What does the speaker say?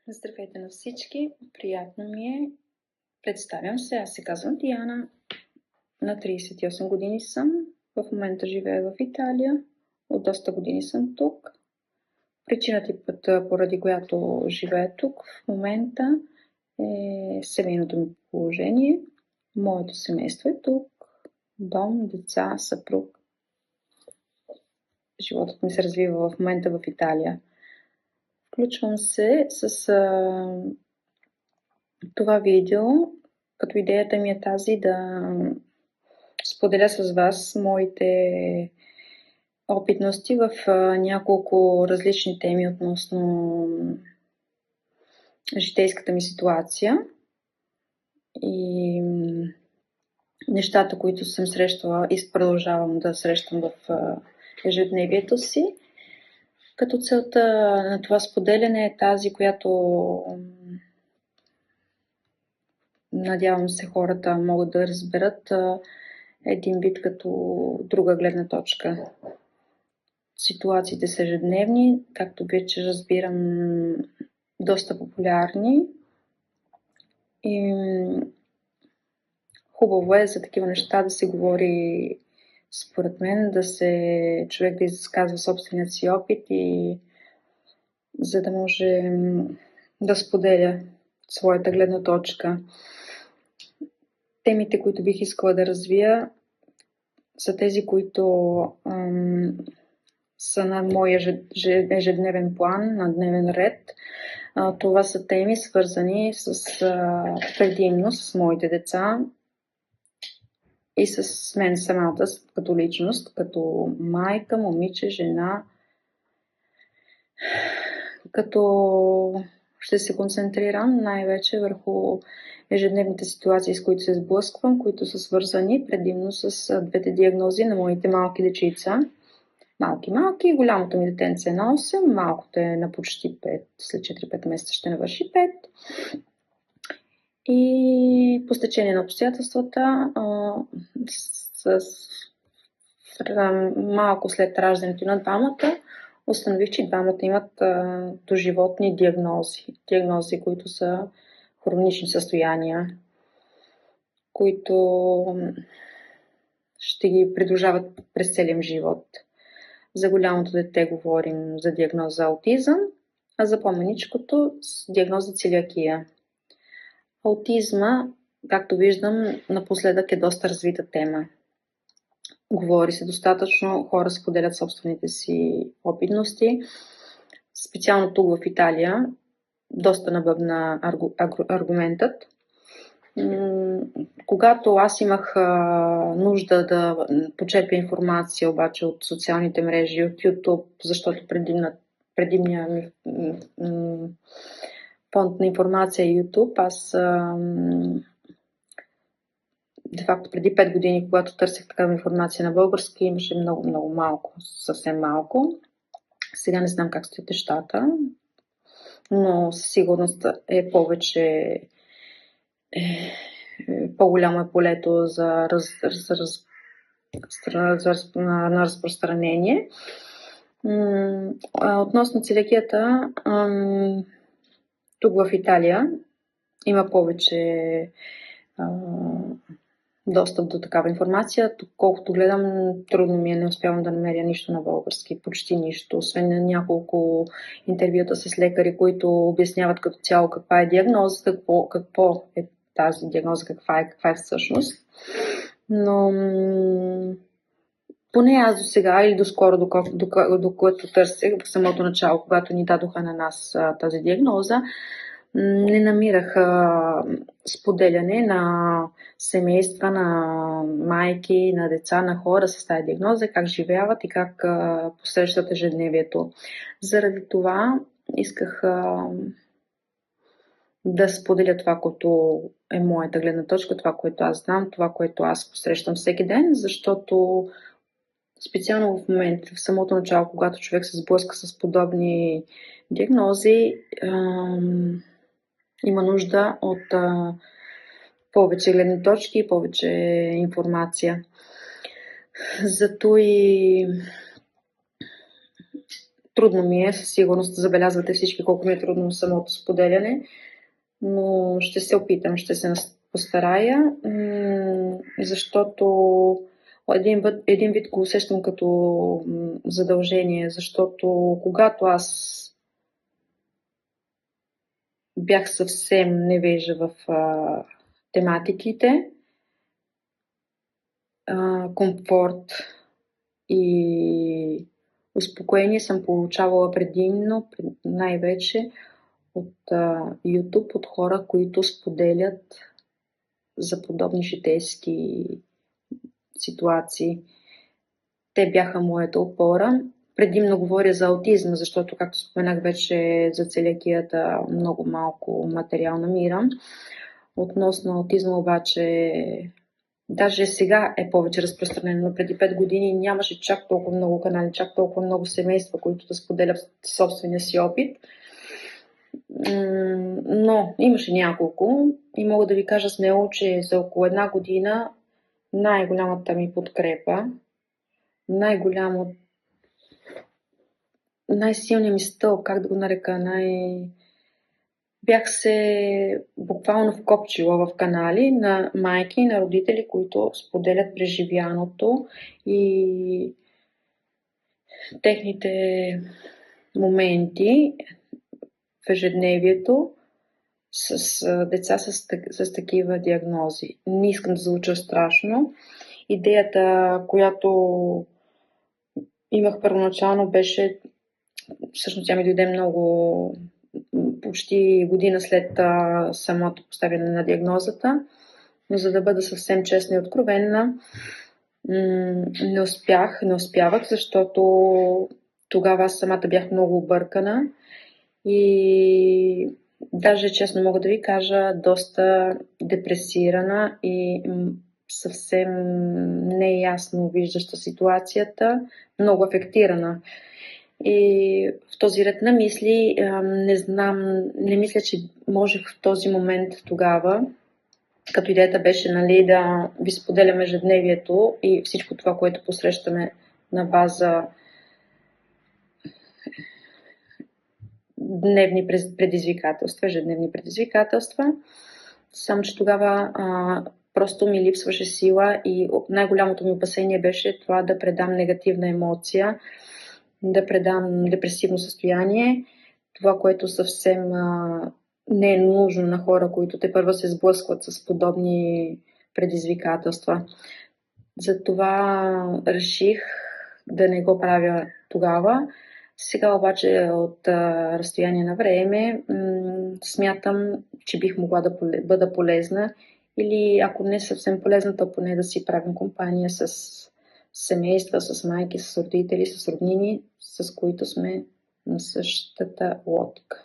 Здравейте на всички! Приятно ми е. Представям се, аз се казвам Диана. На 38 години съм. В момента живея в Италия. От доста години съм тук. Причината и пътя, поради която живея тук в момента, е семейното ми положение. Моето семейство е тук. Дом, деца, съпруг. Животът ми се развива в момента в Италия. Включвам се с това видео, като идеята ми е тази да споделя с вас моите опитности в няколко различни теми относно житейската ми ситуация и нещата, които съм срещала и продължавам да срещам в ежедневието си. Като целта на това споделяне е тази, която надявам се хората могат да разберат един вид като друга гледна точка. Ситуациите са ежедневни, както вече разбирам, доста популярни. И хубаво е за такива неща да се говори, според мен, човек да изказва собственият си опит и за да може да споделя своята гледна точка. Темите, които бих искала да развия, са тези, които са на моя ежедневен план, на дневен ред. Това са теми, свързани предимно с моите деца и с мен самата като личност, като майка, момиче, жена. Като ще се концентрирам най-вече върху ежедневните ситуации, с които се сблъсквам, които са свързани предимно с двете диагнози на моите малки дечица. Малки, голямото ми детенце е на 8, малкото е на почти 5, след 4-5 месеца ще навърши 5. И по стечение на обстоятелствата, малко след раждането на двамата, установих, че двамата имат доживотни диагнози, които са хронични състояния, които ще ги придружават през целия живот. За голямото дете говорим за диагноза аутизъм, а за по-маничкото с диагноза целиакия. Аутизма, както виждам, напоследък е доста развита тема. Говори се достатъчно, хора споделят собствените си опитности. Специално тук в Италия доста набъбна аргументът. Когато аз имах нужда да почерпя информация обаче от социалните мрежи, от YouTube, защото предимният ми фонд на информация е YouTube, аз де факто преди 5 години, когато търсех такава информация на български, имаше много малко, съвсем малко. Сега не знам как стоят нещата, но със сигурност е повече, по-голямо е полето за разпространение. Относно целиакията, тук в Италия има повече достъп до такава информация. Тук, колкото гледам, трудно ми е, не успявам да намеря нищо на български, почти нищо, освен на няколко интервюта с лекари, които обясняват като цяло каква е диагнозата, какво е тази диагноза, каква е всъщност. Но поне аз до сега или доскоро, докато търсех в самото начало, когато ни дадоха на нас тази диагноза, не намирах споделяне на семейства, на майки, на деца, на хора с тази диагноза, как живеят и как посрещат ежедневието. Заради това исках да споделя това, което е моята гледна точка, това, което аз знам, това, което аз посрещам всеки ден, защото специално в момента, в самото начало, когато човек се сблъска с подобни диагнози, има нужда от повече гледни точки и повече информация. Зато и Трудно ми е, със сигурност забелязвате всички колко ми е трудно самото споделяне, но ще се опитам, ще се постарая, защото един вид го усещам като задължение, защото когато аз бях съвсем невежа в тематиките, комфорт и успокоение съм получавала предимно, най-вече от YouTube, от хора, които споделят за подобни житейски ситуации. Те бяха моята опора. Предимно говоря за аутизма, защото, както споменах вече, за целиакията много малко материал намирам. Относно аутизма обаче, даже сега е повече разпространено, но преди 5 години нямаше чак толкова много канали, чак толкова много семейства, които да споделят собствения си опит. Но имаше няколко и мога да ви кажа смело, че за около 1 година най-голямата ми подкрепа, най-силният ми стълб, как да го нарека, бях се буквално вкопчила в канали на майки и на родители, които споделят преживяното и техните моменти в ежедневието с деца с такива диагнози. Не искам да звуча страшно. Идеята, която имах първоначално, беше, всъщност тя ми дойде много, почти година след самото поставяне на диагнозата, но за да бъда съвсем честна и откровенна, не успявах, защото тогава аз самата бях много объркана и даже честно мога да ви кажа, доста депресирана и съвсем неясно виждаща ситуацията, много афектирана. И в този ред на мисли, не мисля, че можех в този момент тогава, като идеята беше, нали, да ви споделям ежедневието и всичко това, което посрещаме на база ежедневни предизвикателства. Само че тогава просто ми липсваше сила и най-голямото ми опасение беше това да предам негативна емоция, да предам депресивно състояние, това, което съвсем не е нужно на хора, които тепърва се сблъскват с подобни предизвикателства. Затова реших да не го правя тогава. Сега обаче от разстояние на време смятам, че бих могла да бъда полезна или ако не съвсем полезна, то поне да си правим компания с семейства, с майки, с родители, с роднини, с които сме на същата лодка.